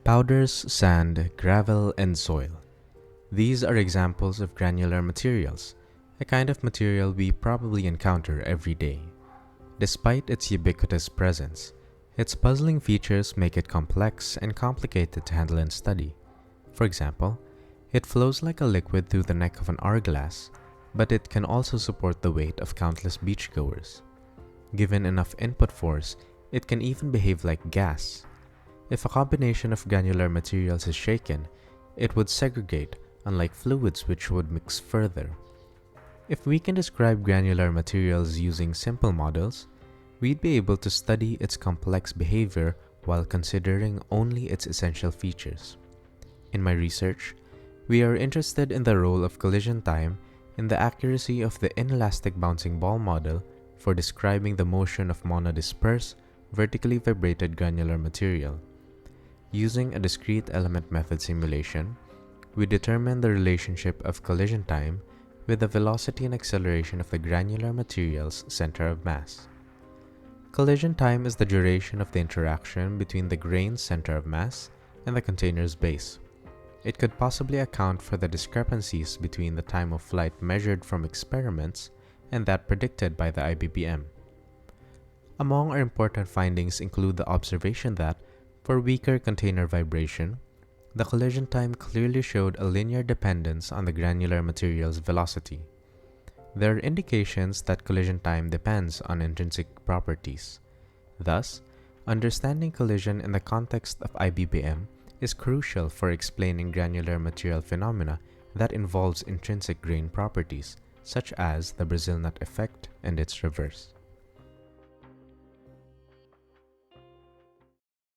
Powders, sand, gravel, and soil. These are examples of granular materials, a kind of material we probably encounter every day. Despite its ubiquitous presence, its puzzling features make it complex and complicated to handle and study. For example, it flows like a liquid through the neck of an hourglass, but it can also support the weight of countless beachgoers. Given enough input force, it can even behave like gas. If a combination of granular materials is shaken, it would segregate, unlike fluids which would mix further. If we can describe granular materials using simple models, we'd be able to study its complex behavior while considering only its essential features. In my research, we are interested in the role of collision time in the accuracy of the Inelastic Bouncing Ball Model for describing the motion of monodisperse, vertically vibrated granular material. Using a discrete element method simulation, we determine the relationship of collision time with the velocity and acceleration of the granular material's center of mass. Collision time is the duration of the interaction between the grain's center of mass and the container's base. It could possibly account for the discrepancies between the time of flight measured from experiments and that predicted by the IBBM. Among our important findings include the observation that, for weaker container vibration, the collision time clearly showed a linear dependence on the granular material's velocity. There are indications that collision time depends on intrinsic properties. Thus, understanding collision in the context of IBBM is crucial for explaining granular material phenomena that involves intrinsic grain properties, such as the Brazil nut effect and its reverse.